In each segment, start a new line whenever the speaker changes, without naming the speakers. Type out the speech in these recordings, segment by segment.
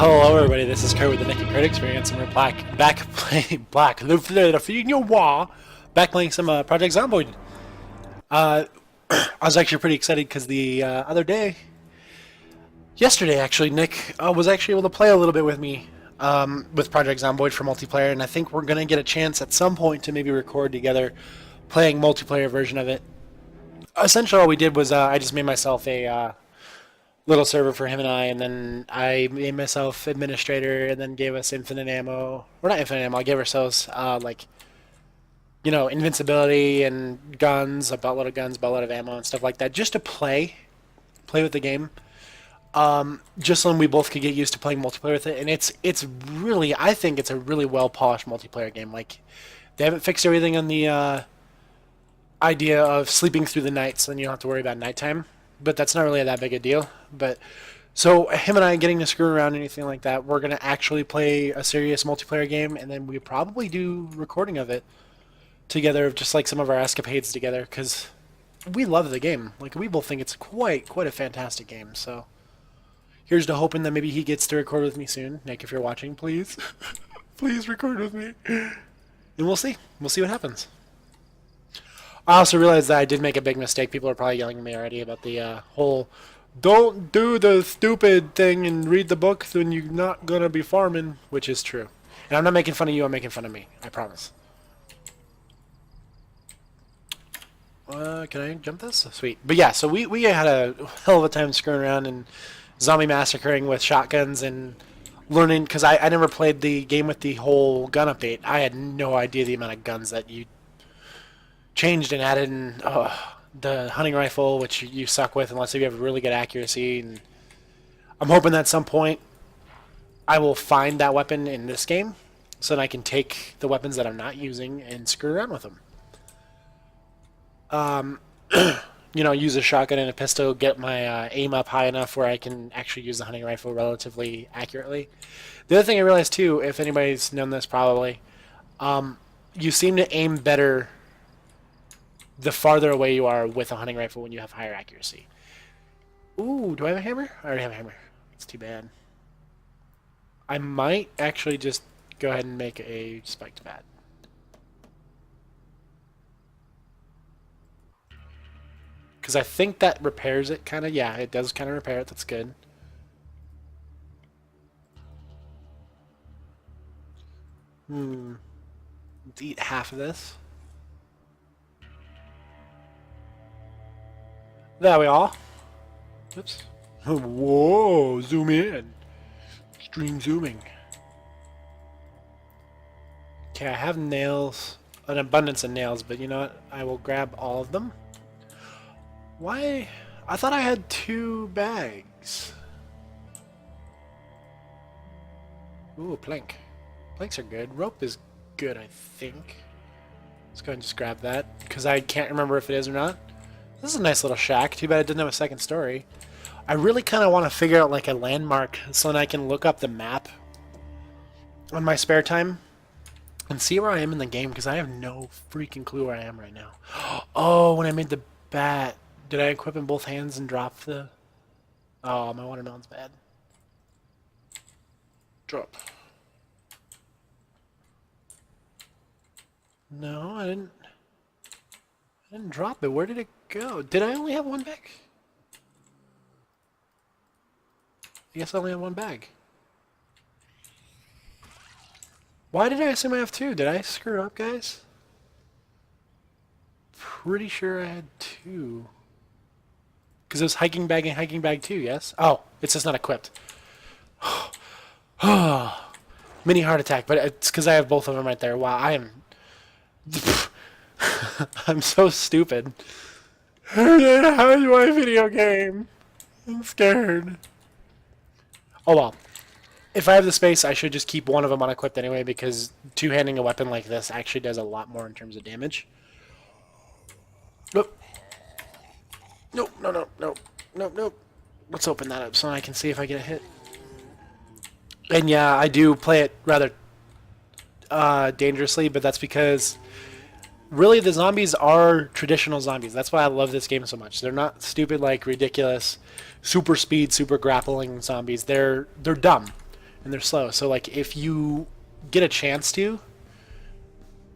Hello, everybody. This is Kurt with the Nick and Kurt Experience, and we're back playing back playing some Project Zomboid. I was actually pretty excited because the other day, yesterday actually, Nick was actually able to play a little bit with me with Project Zomboid for multiplayer, and I think we're gonna get a chance at some point to maybe record together playing multiplayer version of it. Essentially, all we did was I just made myself a little server for him and I, and then I made myself administrator, and then gave us infinite ammo. We're not infinite ammo. I gave ourselves like invincibility and guns, a buttload of guns, buttload of ammo, and stuff like that, just to play with the game. Just so we both could get used to playing multiplayer with it, and it's really, I think it's a really well polished multiplayer game. Like, they haven't fixed everything on the idea of sleeping through the night, so then you don't have to worry about nighttime. But that's not really that big a deal. But so him and I getting to screw around or anything like that, we're gonna actually play a serious multiplayer game, and then we probably do recording of it together, of just like some of our escapades together, because we love the game. Like, we both think it's quite a fantastic game. So here's to hoping that maybe he gets to record with me soon. Nick, if you're watching, please, please record with me, and we'll see. We'll see what happens. I also realized that I did make a big mistake. People are probably yelling at me already about the whole "don't do the stupid thing and read the book, then you're not gonna be farming," which is true. And I'm not making fun of you. I'm making fun of me. I promise. Can I jump this? Sweet. But yeah, so we had a hell of a time screwing around and zombie massacring with shotguns and learning, because I never played the game with the whole gun update. I had no idea the amount of guns that you changed and added, and the hunting rifle, which you suck with unless you have really good accuracy. And I'm hoping that at some point I will find that weapon in this game, so that I can take the weapons that I'm not using and screw around with them. Use a shotgun and a pistol, get my aim up high enough where I can actually use the hunting rifle relatively accurately. The other thing I realized too, if anybody's known this probably, you seem to aim better the farther away you are with a hunting rifle when you have higher accuracy. Ooh, do I have a hammer? I already have a hammer. It's too bad. I might actually just go ahead and make a spiked bat. Because I think that repairs it, kind of. Yeah, it does kind of repair it. That's good. Let's eat half of this. There we are. Oops. Whoa, zoom in. Extreme zooming. Okay, I have nails, an abundance of nails, but you know what? I will grab all of them. Why? I thought I had 2 bags. Ooh, a plank. Planks are good. Rope is good, I think. Let's go ahead and just grab that, because I can't remember if it is or not. This is a nice little shack. Too bad it didn't have a second story. I really kind of want to figure out like a landmark so that I can look up the map on my spare time and see where I am in the game, because I have no freaking clue where I am right now. Oh, when I made the bat, did I equip in both hands and drop the... Oh, my watermelon's bad. Drop. No, I didn't drop it. Where did it go? Did I only have 1 bag? I guess I only have 1 bag. Why did I assume I have 2? Did I screw up, guys? Pretty sure I had 2. Because it was hiking bag and hiking bag 2, yes? Oh, it's just not equipped. Mini heart attack, but it's because I have both of them right there. Wow, I am... I'm so stupid. How do I video game? I'm scared. Oh well. If I have the space, I should just keep one of them unequipped anyway, because two-handing a weapon like this actually does a lot more in terms of damage. Nope. Nope, nope. Let's open that up so I can see if I get a hit. And yeah, I do play it rather dangerously, but that's because really the zombies are traditional zombies. That's why I love this game so much. They're not stupid, like ridiculous super speed, super grappling zombies. They're dumb. and they're slow. So like if you get a chance to,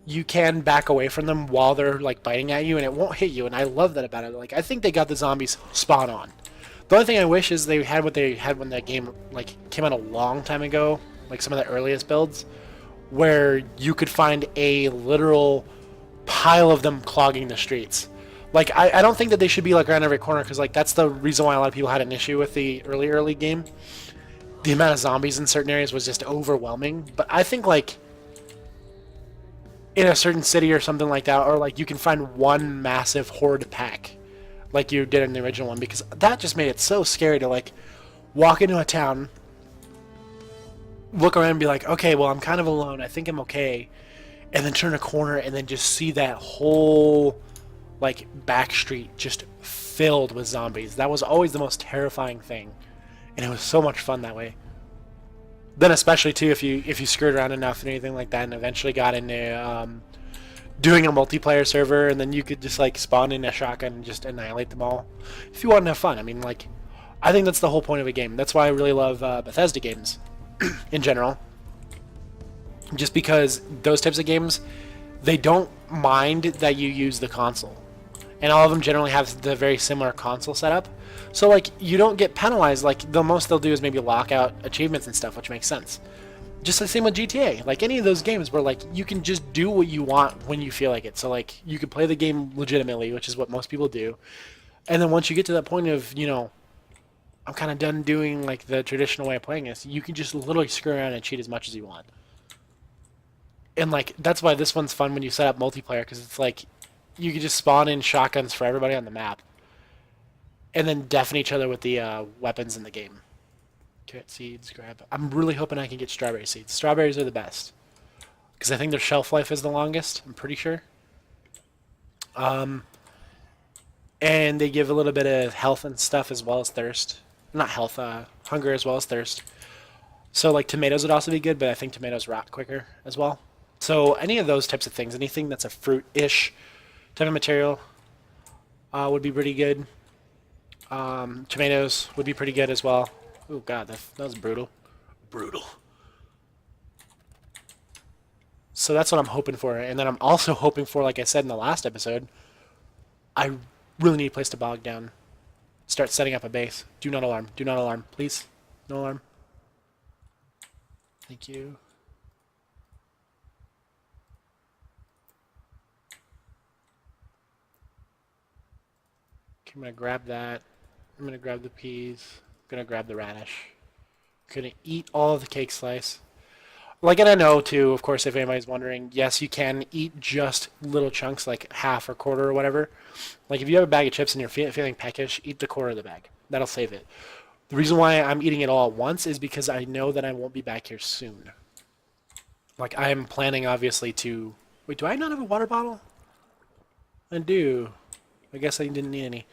you can back away from them while they're like biting at you, and it won't hit you. And I love that about it. Like I think they got the zombies spot on. The only thing I wish is they had what they had when that game like came out a long time ago, like some of the earliest builds, where you could find a literal pile of them clogging the streets. Like I don't think that they should be like around every corner because like that's the reason why a lot of people had an issue with the early game. The amount of zombies in certain areas was just overwhelming. But I think like in a certain city or something like that, or like you can find one massive horde pack like you did in the original one, because that just made it so scary to like walk into a town, look around and be like, okay, well I'm kind of alone, I think I'm okay, and then turn a corner and then just see that whole like back street just filled with zombies. That was always the most terrifying thing, and it was so much fun that way. Then especially too if you screwed around enough and anything like that, and eventually got into doing a multiplayer server, and then you could just like spawn in a shotgun and just annihilate them all. If you want to have fun, I mean, like, I think that's the whole point of a game. That's why I really love Bethesda games in general. Just because those types of games, they don't mind that you use the console, and all of them generally have the very similar console setup. So like you don't get penalized. Like the most they'll do is maybe lock out achievements and stuff, which makes sense. Just the same with GTA. Like any of those games where like you can just do what you want when you feel like it. So like you can play the game legitimately, which is what most people do. And then once you get to that point of, you know, I'm kind of done doing like the traditional way of playing this, you can just literally screw around and cheat as much as you want. And like that's why this one's fun when you set up multiplayer, because it's like you can just spawn in shotguns for everybody on the map, and then deafen each other with the weapons in the game. Carrot seeds, grab. I'm really hoping I can get strawberry seeds. Strawberries are the best, because I think their shelf life is the longest. I'm pretty sure. And they give a little bit of health and stuff as well as thirst. Not health, hunger as well as thirst. So like tomatoes would also be good, but I think tomatoes rot quicker as well. So any of those types of things, anything that's a fruit-ish type of material would be pretty good. Tomatoes would be pretty good as well. Oh god, that was brutal. Brutal. So that's what I'm hoping for. And then I'm also hoping for, like I said in the last episode, I really need a place to bog down. Start setting up a base. Do not alarm. Do not alarm. Please. No alarm. Thank you. Okay, I'm going to grab that. I'm going to grab the peas. I'm going to grab the radish. I'm going to eat all of the cake slice. Like, and I know, too, of course, if anybody's wondering, yes, you can eat just little chunks, like half or quarter or whatever. Like, if you have a bag of chips and you're feeling peckish, eat the quarter of the bag. That'll save it. The reason why I'm eating it all at once is because I know that I won't be back here soon. Like, I'm planning, obviously, to... Wait, do I not have a water bottle? I do. I guess I didn't need any.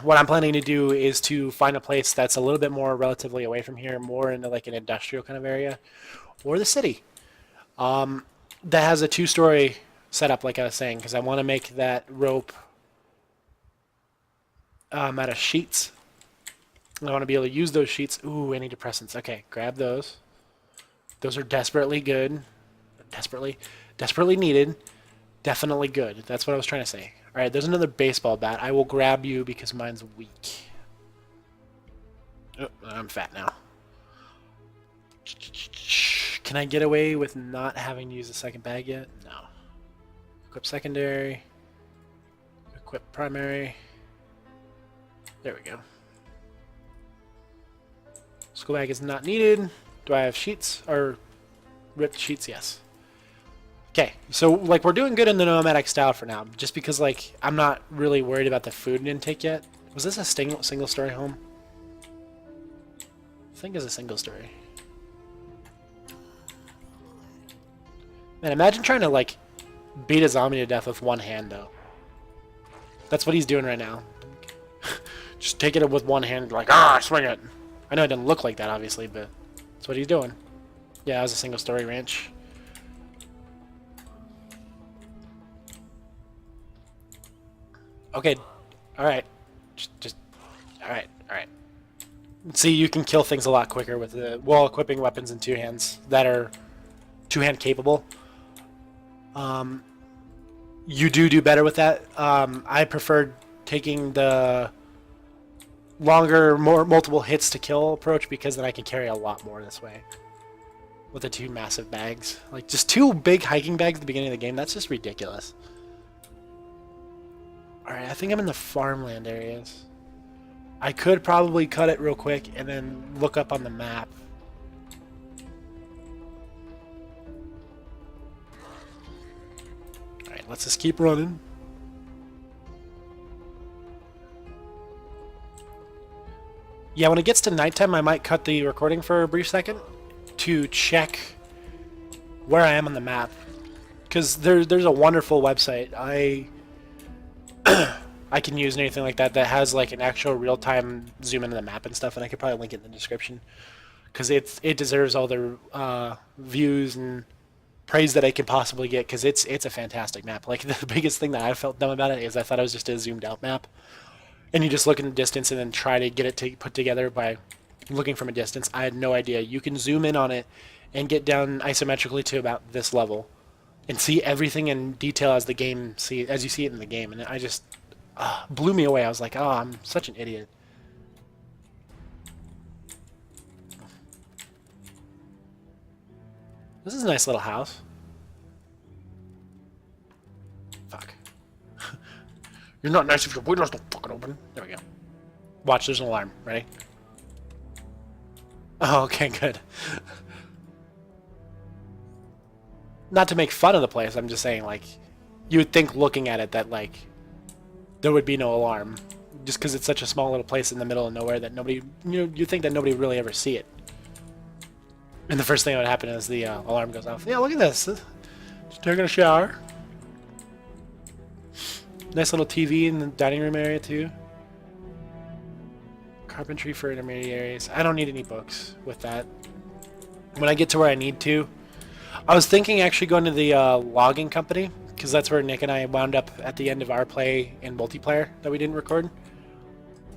What I'm planning to do is to find a place that's a little bit more relatively away from here, more into like an industrial kind of area, or the city, that has a 2-story setup, like I was saying, because I want to make that rope out of sheets. I want to be able to use those sheets. Ooh, antidepressants. Okay, grab those. Those are desperately good. Desperately needed. Definitely good. That's what I was trying to say. Alright, there's another baseball bat. I will grab you because mine's weak. Oh, I'm fat now. Can I get away with not having to use the second bag yet? No. Equip secondary. Equip primary. There we go. School bag is not needed. Do I have sheets? Or ripped sheets? Yes. Okay, so like we're doing good in the nomadic style for now, just because like I'm not really worried about the food intake yet. Was this a single story home? I think it's a single story. Man, imagine trying to like beat a zombie to death with one hand though. That's what he's doing right now. Just take it with one hand, like swing it. I know it doesn't look like that obviously, but that's what he's doing. Yeah, it was a single story ranch. Okay, alright. Just alright. See, you can kill things a lot quicker with the while equipping weapons in two hands that are two-hand capable. Um, you do better with that. I prefer taking the longer, more multiple hits to kill approach because then I can carry a lot more this way with the two massive bags. Like just two big hiking bags at the beginning of the game. That's just ridiculous. All right, I think I'm in the farmland areas. I could probably cut it real quick and then look up on the map. All right, let's just keep running. Yeah, when it gets to nighttime, I might cut the recording for a brief second to check where I am on the map. Because there's a wonderful website I can use and anything like that that has like an actual real-time zoom into the map and stuff, and I could probably link it in the description. Because it deserves all the views and praise that I can possibly get, because it's a fantastic map. Like the biggest thing that I felt dumb about it is I thought it was just a zoomed out map. And you just look in the distance and then try to get it to put together by looking from a distance. I had no idea. You can zoom in on it and get down isometrically to about this level and see everything in detail as you see it in the game. And I just blew me away. I was like, oh, I'm such an idiot. This is a nice little house. Fuck. You're not nice if your windows don't fucking open. There we go. Watch, there's an alarm. Ready? Oh, okay, good. Not to make fun of the place, I'm just saying, like, you would think looking at it that, like, there would be no alarm. Just because it's such a small little place in the middle of nowhere that nobody, you think that nobody would really ever see it. And the first thing that would happen is the alarm goes off. Yeah, look at this. Just taking a shower. Nice little TV in the dining room area, too. Carpentry for intermediaries. I don't need any books with that. When I get to where I need to, I was thinking actually going to the logging company, because that's where Nick and I wound up at the end of our play in multiplayer that we didn't record.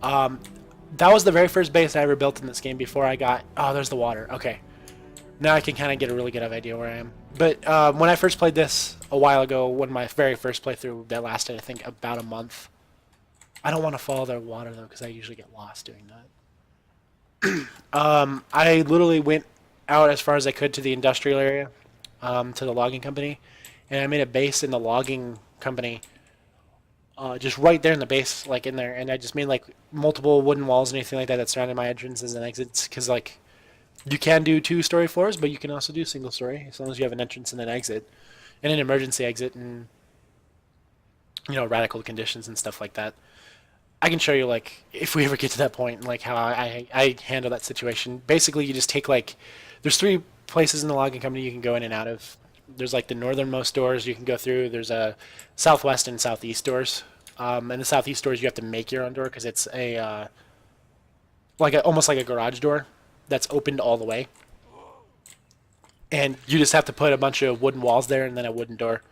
That was the very first base I ever built in this game before I got... Oh, there's the water. Okay. Now I can kind of get a really good idea where I am. But when I first played this a while ago, when my very first playthrough that lasted, I think, about a month. I don't want to follow the water, though, because I usually get lost doing that. I literally went out as far as I could to the industrial area, to the logging company, and I made a base in the logging company, just right there in the base, like in there, and I just made like multiple wooden walls and anything like that that surrounded my entrances and exits, because like you can do 2-story floors, but you can also do single story as long as you have an entrance and an exit, and an emergency exit, and radical conditions and stuff like that. I can show you, like, if we ever get to that point, like how I handle that situation. Basically, you just take like, there's 3 places in the logging company you can go in and out of. There's like the northernmost doors you can go through. There's a southwest and southeast doors. And the southeast doors you have to make your own door because it's a almost like a garage door that's opened all the way. And you just have to put a bunch of wooden walls there and then a wooden door.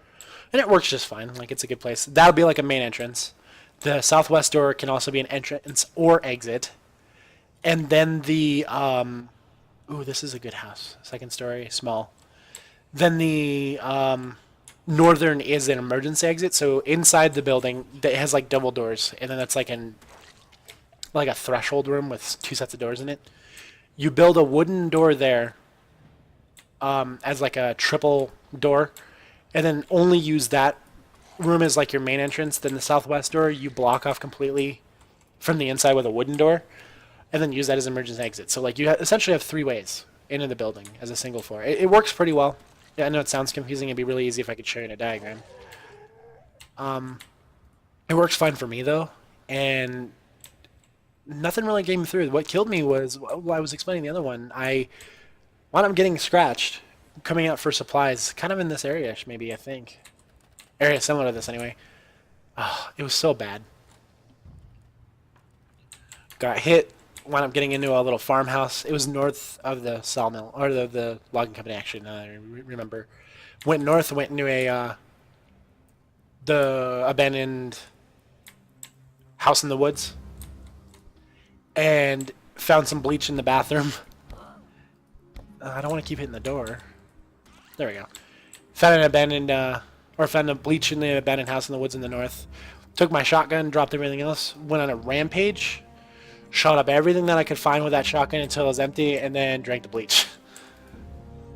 And it works just fine. Like, it's a good place. That'll be like a main entrance. The southwest door can also be an entrance or exit. And then the ooh, this is a good house. 2nd story, small. Then the northern is an emergency exit. So inside the building, it has like double doors, and then that's like a threshold room with 2 sets of doors in it. You build a wooden door there as like a triple door, and then only use that room as like your main entrance. Then the southwest door you block off completely from the inside with a wooden door, and then use that as an emergency exit. So like you essentially have 3 ways into the building as a single floor. It works pretty well. Yeah, I know it sounds confusing. It'd be really easy if I could show you in a diagram. It works fine for me though, and nothing really came through. What killed me was, well, I was explaining the other one. I wound up getting scratched coming out for supplies, kind of in this area, maybe, I think. Area similar to this, anyway. Oh, it was so bad. Got hit, wound up getting into a little farmhouse. It was north of the sawmill, or the logging company, actually, now that I remember. Went north, went into the abandoned house in the woods. And Found some bleach in the bathroom. I don't want to keep hitting the door. There we go. Found an abandoned, or found a bleach in the abandoned house in the woods in the north. Took my shotgun, dropped everything else, went on a rampage, shot up everything that I could find with that shotgun until it was empty, and then drank the bleach.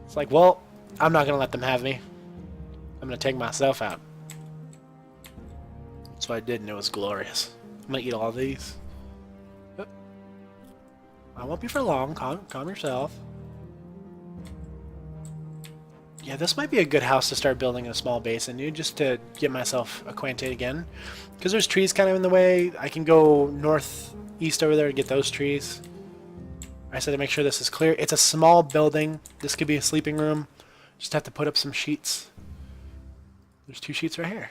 It's like, well, I'm not going to let them have me. I'm going to take myself out. That's what I did, and it was glorious. I'm going to eat all these. Yep. I won't be for long. Calm yourself. Yeah, this might be a good house to start building a small base in, dude, just to get myself acquainted again. Because there's trees kind of in the way. I can go northeast over there to get those trees. I said to make sure this is clear. It's a small building. This could be a sleeping room. Just have to put up some sheets. There's 2 sheets right here.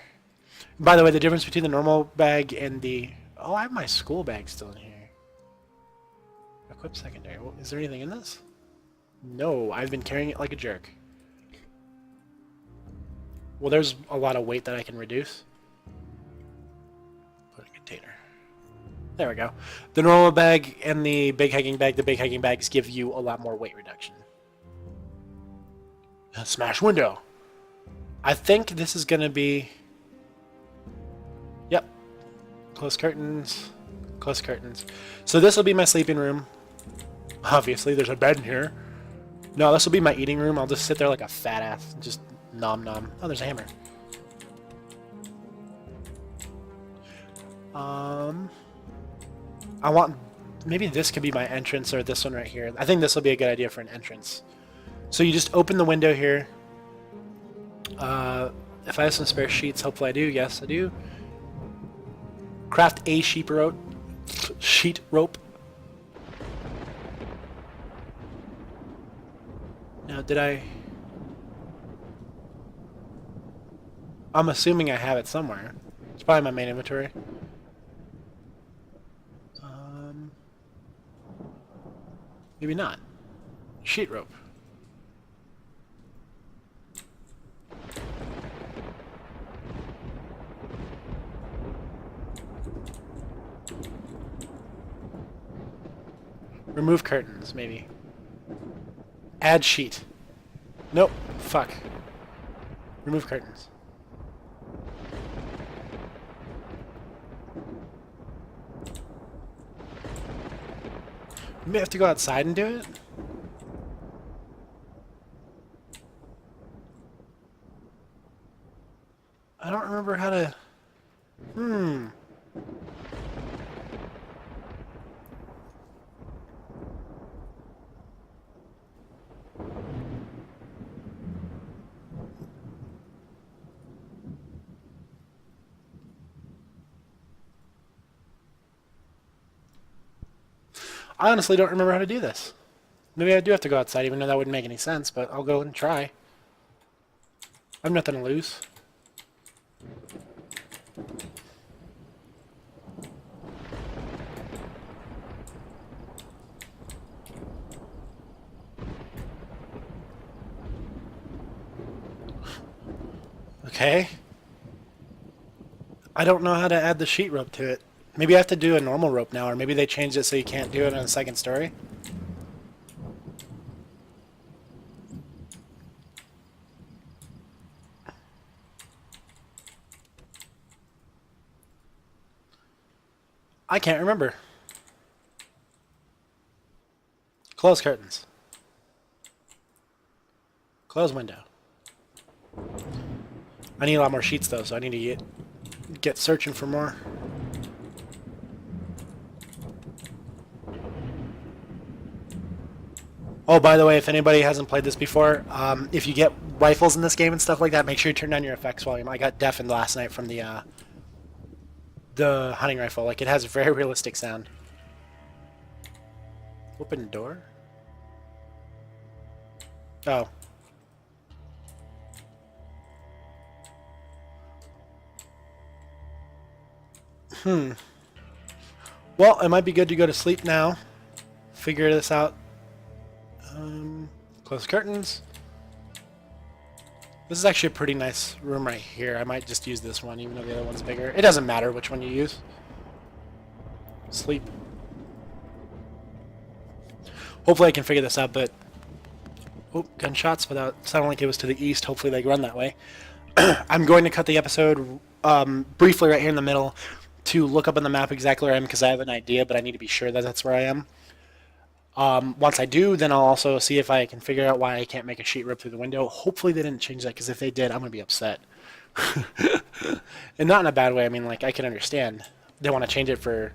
By the way, the difference between the normal bag and the... Oh, I have my school bag still in here. Equip secondary. Well, is there anything in this? No, I've been carrying it like a jerk. Well, there's a lot of weight that I can reduce. Put a container. There we go. The normal bag and the big hiking bags give you a lot more weight reduction. Smash window. I think this is going to be... Yep. Close curtains. Close curtains. So this will be my sleeping room. Obviously, there's a bed in here. No, this will be my eating room. I'll just sit there like a fat ass. Just nom nom. Oh, there's a hammer. I want... Maybe this could be my entrance, or this one right here. I think this will be a good idea for an entrance. So you just open the window here. If I have some spare sheets, hopefully I do. Yes, I do. Craft a sheet rope. Now, did I... I'm assuming I have it somewhere. It's probably my main inventory. Maybe not. Sheet rope. Remove curtains, maybe. Add sheet. Nope. Fuck. Remove curtains. You may have to go outside and do it. I don't remember how to... I honestly don't remember how to do this. Maybe I do have to go outside, even though that wouldn't make any sense, but I'll go and try. I have nothing to lose. Okay. I don't know how to add the sheet rope to it. Maybe I have to do a normal rope now, or maybe they changed it so you can't do it on the second story. I can't remember. Close curtains. Close window. I need a lot more sheets though, so I need to get searching for more. Oh, by the way, if anybody hasn't played this before, if you get rifles in this game and stuff like that, make sure you turn down your effects volume. I got deafened last night from the hunting rifle. Like, it has a very realistic sound. Open door? Oh. Well, it might be good to go to sleep now. Figure this out. Close curtains. This is actually a pretty nice room right here. I might just use this one, even though the other one's bigger. It doesn't matter which one you use. Sleep. hopefully I can figure this out, but... Oh, gunshots without sounding like it was to the east. Hopefully they run that way. I'm going to cut the episode briefly right here in the middle to look up on the map exactly where I am because I have an idea, but I need to be sure that that's where I am. Once I do, then I'll also see if I can figure out why I can't make a sheet rip through the window. Hopefully they didn't change that, because if they did, I'm going to be upset. And not in a bad way. I mean, like, I can understand. They want to change it for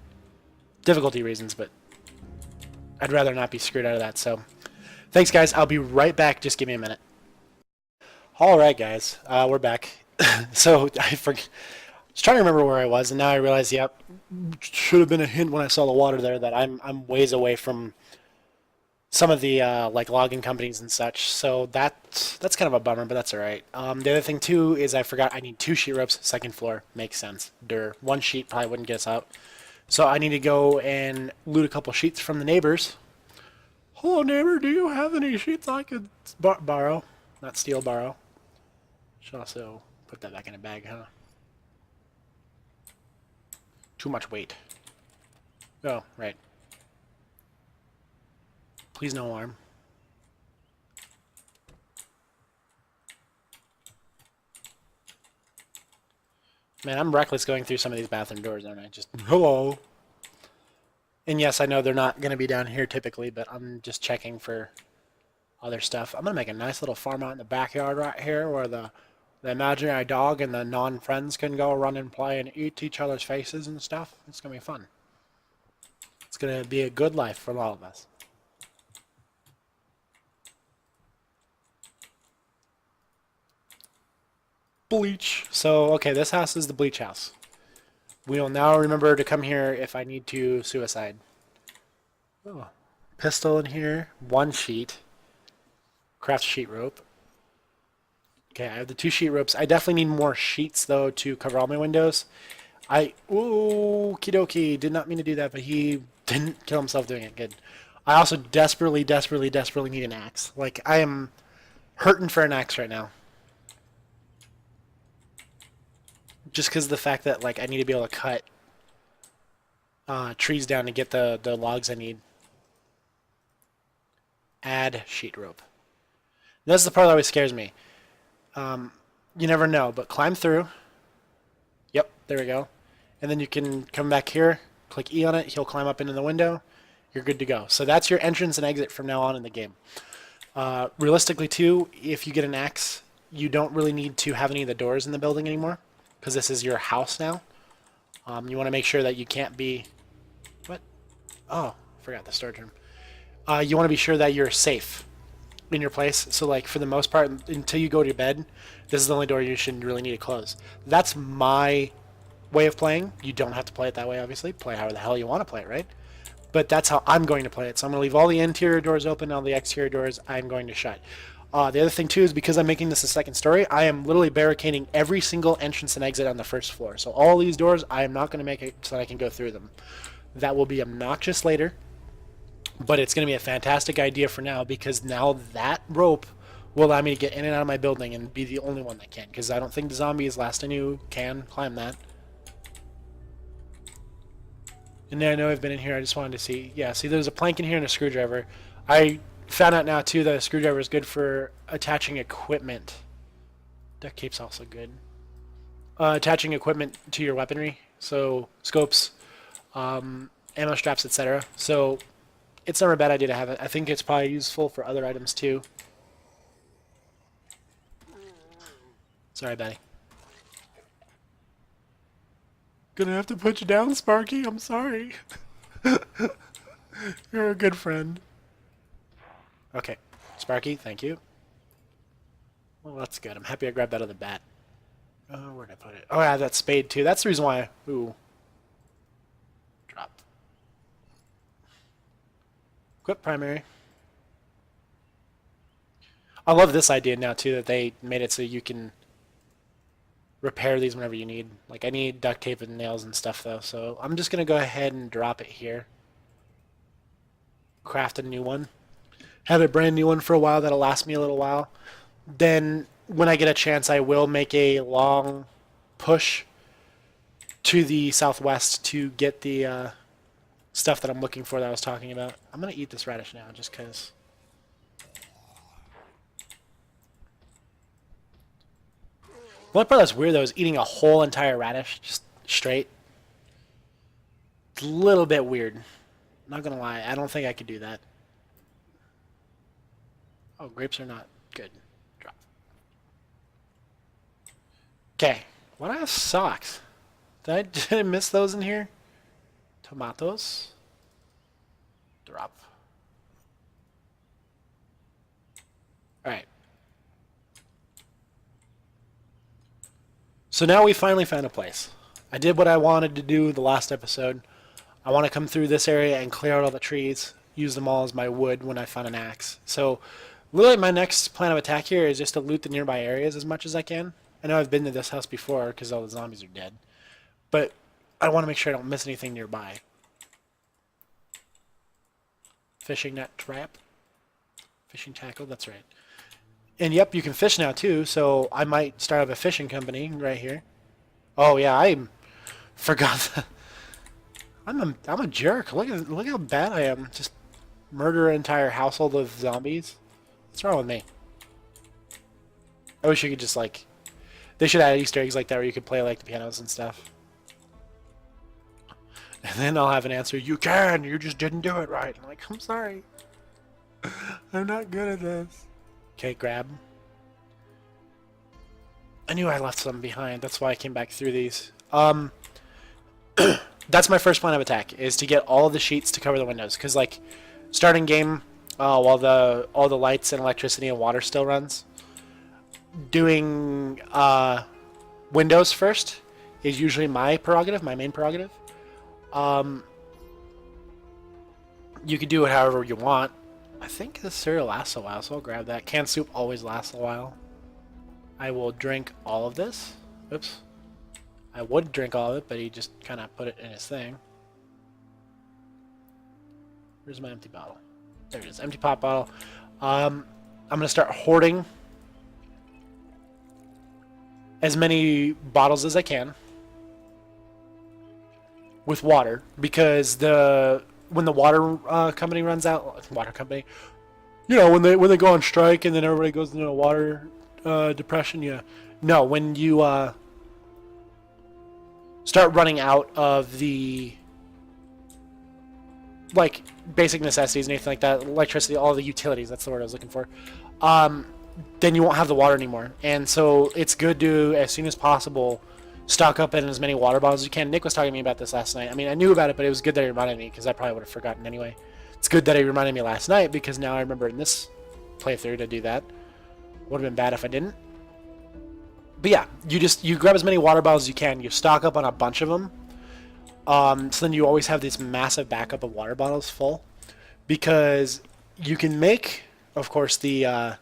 difficulty reasons, but I'd rather not be screwed out of that. So thanks, guys. I'll be right back. Just give me a minute. All right, guys. We're back. So I was trying to remember where I was, and now I realize, yep, should have been a hint when I saw the water there that I'm ways away from some of the like logging companies and such. So that's kind of a bummer, but that's all right. The other thing too is I forgot I need 2 sheet ropes, second floor. Makes sense. One sheet probably wouldn't get us out. So I need to go and loot a couple sheets from the neighbors. Hello, neighbor. Do you have any sheets I could borrow? Not steal, borrow. Should also put that back in a bag, huh? Too much weight. Oh, right. Please no alarm. Man, I'm reckless going through some of these bathroom doors, aren't I? Just, hello. And yes, I know they're not going to be down here typically, but I'm just checking for other stuff. I'm going to make a nice little farm out in the backyard right here where the imaginary dog and the non-friends can go run and play and eat each other's faces and stuff. It's going to be fun. It's going to be a good life for all of us. Bleach. So, okay, this house is the bleach house. We will now remember to come here if I need to suicide. Oh, pistol in here. 1 sheet. Craft sheet rope. Okay, I have the 2 sheet ropes. I definitely need more sheets, though, to cover all my windows. Okie dokie. Did not mean to do that, but he didn't kill himself doing it. Good. I also desperately need an axe. Like, I am hurting for an axe right now. Just because of the fact that, like, I need to be able to cut trees down to get the logs I need. Add sheet rope. That's the part that always scares me. You never know, but climb through. Yep, there we go. And then you can come back here, click E on it, he'll climb up into the window. You're good to go. So that's your entrance and exit from now on in the game. Realistically, too, if you get an axe, you don't really need to have any of the doors in the building anymore, because this is your house now. You want to make sure that you can't be... What? Oh, I forgot the storage room. You want to be sure that you're safe in your place. So, like, for the most part, until you go to bed, this is the only door you shouldn't really need to close. That's my way of playing. You don't have to play it that way, obviously. Play however the hell you want to play it, right? But that's how I'm going to play it. So I'm going to leave all the interior doors open, all the exterior doors I'm going to shut. The other thing, too, is because I'm making this a second story, I am literally barricading every single entrance and exit on the first floor. So all these doors, I am not going to make it so that I can go through them. That will be obnoxious later, but it's going to be a fantastic idea for now, because now that rope will allow me to get in and out of my building and be the only one that can, because I don't think the zombies, last I knew, can climb that. And then I know I've been in here, I just wanted to see. Yeah, see, there's a plank in here and a screwdriver. I found out now, too, that a screwdriver is good for attaching equipment. Duct tape's also good. Attaching equipment to your weaponry, so scopes, ammo straps, etc. So it's never a bad idea to have it. I think it's probably useful for other items, too. Sorry, Betty. Gonna have to put you down, Sparky. I'm sorry. You're a good friend. Okay. Sparky, thank you. Well, that's good. I'm happy I grabbed that other bat. Oh, where'd I put it? Oh, I have that spade, too. That's the reason why... Ooh. Drop. Equip primary. I love this idea now, too, that they made it so you can repair these whenever you need. Like, I need duct tape and nails and stuff, though, so I'm just going to go ahead and drop it here. Craft a new one. Have a brand new one for a while that'll last me a little while. Then, when I get a chance, I will make a long push to the southwest to get the stuff that I'm looking for that I was talking about. I'm going to eat this radish now just because. One part that's weird though is eating a whole entire radish just straight. It's a little bit weird. Not gonna lie, I don't think I could do that. Oh, grapes are not good. Drop. Okay. Why do I have socks? Did I miss those in here? Tomatoes. Drop. Alright. So now we finally found a place. I did what I wanted to do the last episode. I want to come through this area and clear out all the trees. Use them all as my wood when I find an axe. So literally my next plan of attack here is just to loot the nearby areas as much as I can. I know I've been to this house before because all the zombies are dead. But I want to make sure I don't miss anything nearby. Fishing net trap. Fishing tackle, that's right. And yep, you can fish now too, so I might start up a fishing company right here. Oh yeah, I forgot that. I'm a jerk. Look how bad I am. Just murder an entire household of zombies. What's wrong with me? I wish you could just like they should add Easter eggs like that where you could play like the pianos and stuff. And then I'll have an answer, you can, you just didn't do it right. I'm like, I'm sorry. I'm not good at this. Okay, grab. I knew I left some behind. That's why I came back through these. That's my first plan of attack, is to get all the sheets to cover the windows. Because, like, starting game, while all the lights and electricity and water still runs, doing windows first is usually my prerogative, my main prerogative. You could do it however you want. I think the cereal lasts a while, so I'll grab that. Canned soup always lasts a while. I will drink all of this. Oops. I would drink all of it, but he just kind of put it in his thing. Where's my empty bottle? There it is, empty pop bottle. I'm going to start hoarding as many bottles as I can with water, because when the water company runs out, water company, you know, when they go on strike and then everybody goes into a water depression, yeah. No, when you start running out of the like basic necessities and anything like that, electricity, all the utilities, that's the word I was looking for, then you won't have the water anymore. And so it's good to, as soon as possible, stock up in as many water bottles as you can. Nick was talking to me about this last night. I mean, I knew about it, but it was good that he reminded me, because I probably would have forgotten anyway. It's good that he reminded me last night, because now I remember in this playthrough to do that. Would have been bad if I didn't. But yeah, you grab as many water bottles as you can. You stock up on a bunch of them. So then you always have this massive backup of water bottles full, because you can make, of course, the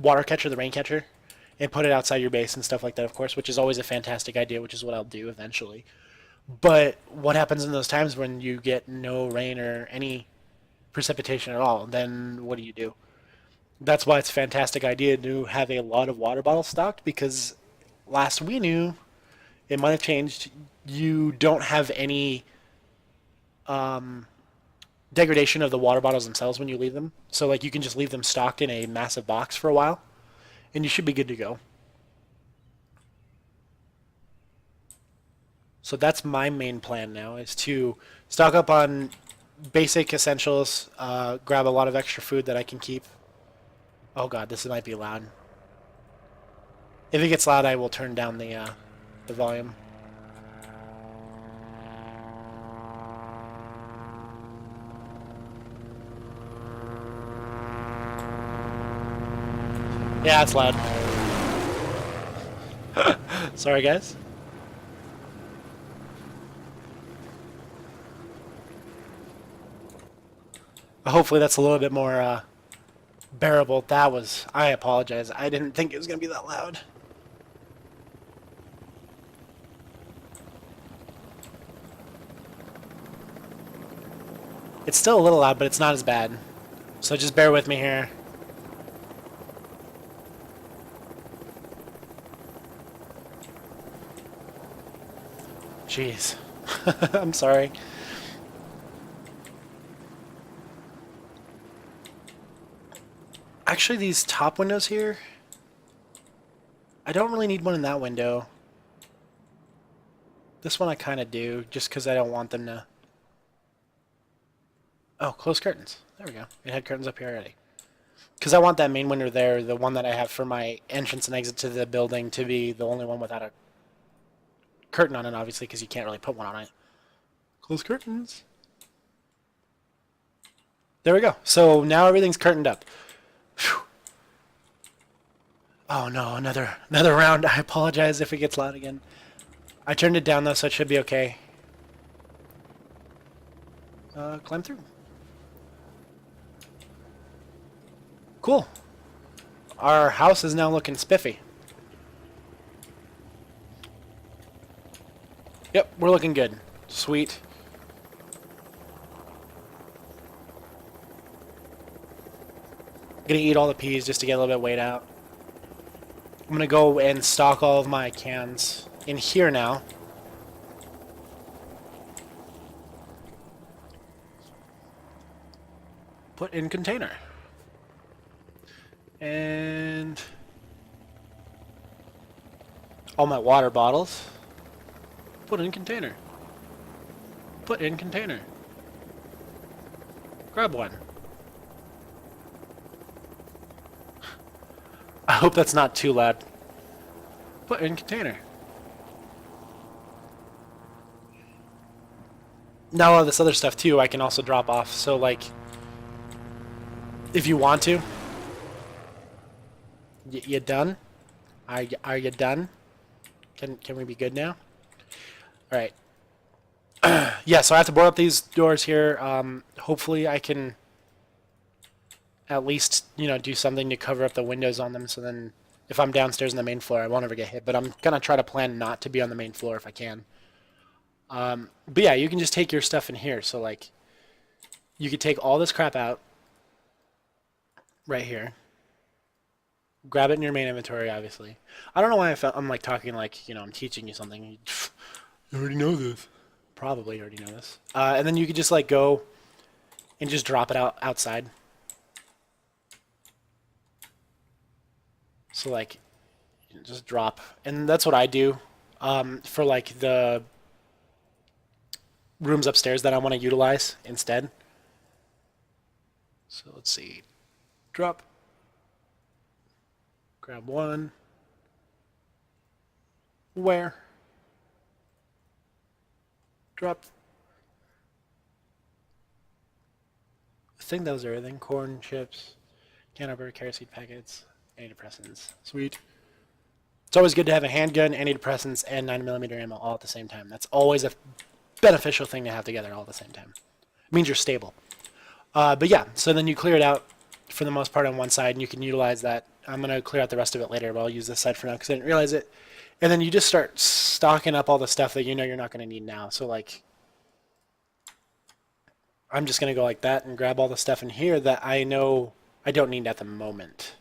water catcher, the rain catcher, and put it outside your base and stuff like that, of course, which is always a fantastic idea, which is what I'll do eventually. But what happens in those times when you get no rain or any precipitation at all? Then what do? That's why it's a fantastic idea to have a lot of water bottles stocked, because last we knew, it might have changed, you don't have any degradation of the water bottles themselves when you leave them. So like you can just leave them stocked in a massive box for a while, and you should be good to go. So that's my main plan now, is to stock up on basic essentials, grab a lot of extra food that I can keep. Oh god, this might be loud. If it gets loud, I will turn down the volume. Yeah, it's loud. Sorry, guys. Hopefully that's a little bit more bearable. I apologize. I didn't think it was going to be that loud. It's still a little loud, but it's not as bad. So just bear with me here. Jeez. I'm sorry. Actually, these top windows here, I don't really need one in that window. This one I kind of do, just because I don't want them to... Oh, close curtains. There we go. It had curtains up here already. Because I want that main window there, the one that I have for my entrance and exit to the building, to be the only one without a curtain on it, obviously, because you can't really put one on it. Close curtains. There we go. So now everything's curtained up. Whew. Oh no, another round. I apologize if it gets loud again. I turned it down though, so it should be okay. Climb through. Cool. Our house is now looking spiffy. Yep, we're looking good. Sweet. Gonna eat all the peas just to get a little bit of weight out. I'm gonna go and stock all of my cans in here now. Put in container. And all my water bottles. Put in container. Put in container. Grab one. I hope that's not too loud. Put in container. Now all this other stuff too I can also drop off. So like, if you want to. You done? Are you done? Can we be good now? All right. Yeah, so I have to board up these doors here. Hopefully I can at least, do something to cover up the windows on them, so then if I'm downstairs on the main floor, I won't ever get hit. But I'm going to try to plan not to be on the main floor if I can. But yeah, you can just take your stuff in here. So, like, you could take all this crap out right here. Grab it in your main inventory, obviously. I don't know why I'm like talking like, I'm teaching you something. You already know this. Probably already know this. And then you could just like go and just drop it outside. So like, just drop. And that's what I do for like the rooms upstairs that I want to utilize instead. So let's see. Drop. Grab one. Where? Drop. I think those are everything. Corn, chips, cannabis, carrot seed packets, antidepressants. Sweet. It's always good to have a handgun, antidepressants, and 9mm ammo all at the same time. That's always a beneficial thing to have together all at the same time. It means you're stable. But yeah, so then you clear it out for the most part on one side, and you can utilize that. I'm going to clear out the rest of it later, but I'll use this side for now because I didn't realize it. And then you just start stocking up all the stuff that you know you're not going to need now. So like, I'm just going to go like that and grab all the stuff in here that I know I don't need at the moment.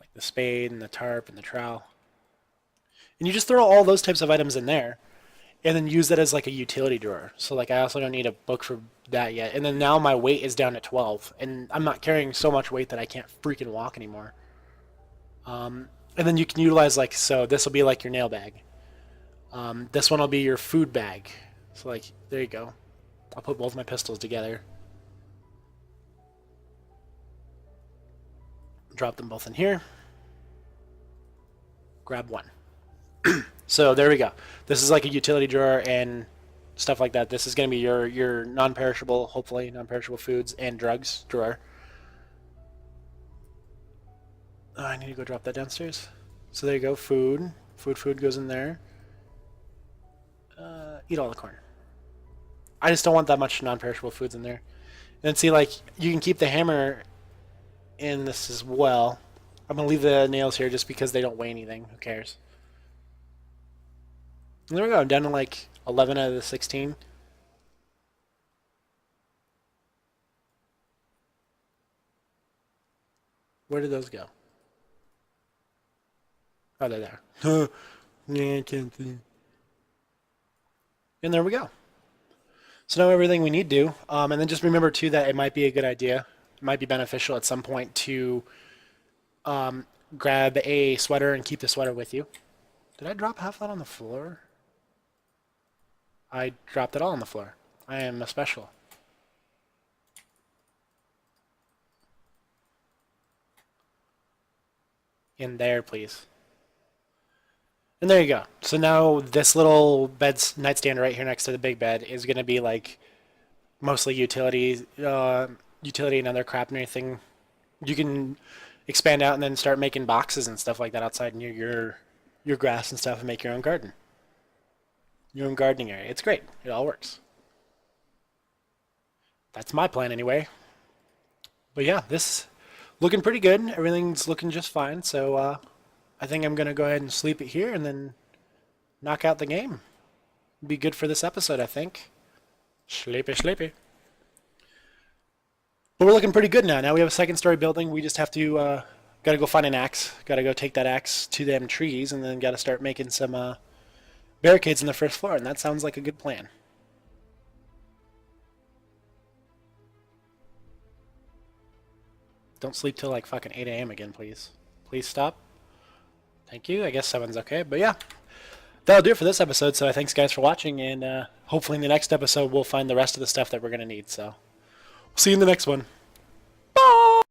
Like the spade and the tarp and the trowel. And you just throw all those types of items in there and then use that as like a utility drawer. So like I also don't need a book for that yet. And then now my weight is down to 12 and I'm not carrying so much weight that I can't freaking walk anymore. And then you can utilize like, so this will be like your nail bag. This one will be your food bag. So like, there you go. I'll put both my pistols together. Drop them both in here. Grab one. So there we go. This is like a utility drawer and stuff like that. This is going to be your non-perishable, hopefully non-perishable foods and drugs drawer. Oh, I need to go drop that downstairs. So there you go. Food. Food goes in there. Eat all the corn. I just don't want that much non-perishable foods in there. And then see, like, you can keep the hammer in this as well. I'm going to leave the nails here just because they don't weigh anything. Who cares? And there we go. I'm down to like 11 out of the 16. Where did those go? Oh, they're there. Yeah, I can't see. And there we go. So now everything we need to do. And then just remember too that it might be a good idea, it might be beneficial at some point to grab a sweater and keep the sweater with you. Did I drop half that on the floor? I dropped it all on the floor. I am a special. In there, please. And there you go. So now this little nightstand right here next to the big bed is going to be like mostly utility and other crap and everything. You can expand out and then start making boxes and stuff like that outside near your grass and stuff and make your own garden, your own gardening area. It's great. It all works. That's my plan anyway. But yeah, this looking pretty good. Everything's looking just fine. So I think I'm gonna go ahead and sleep it here and then knock out the game. Be good for this episode, I think. Sleepy, sleepy. But we're looking pretty good now. Now we have a second story building. We just have to gotta go find an axe. Gotta go take that axe to them trees, and then gotta start making some barricades in the first floor. And that sounds like a good plan. Don't sleep till like fucking 8 a.m. again, please. Please stop. Thank you. I guess 7's okay. But yeah, that'll do it for this episode. So thanks guys for watching, and hopefully in the next episode we'll find the rest of the stuff that we're gonna need. So see you in the next one.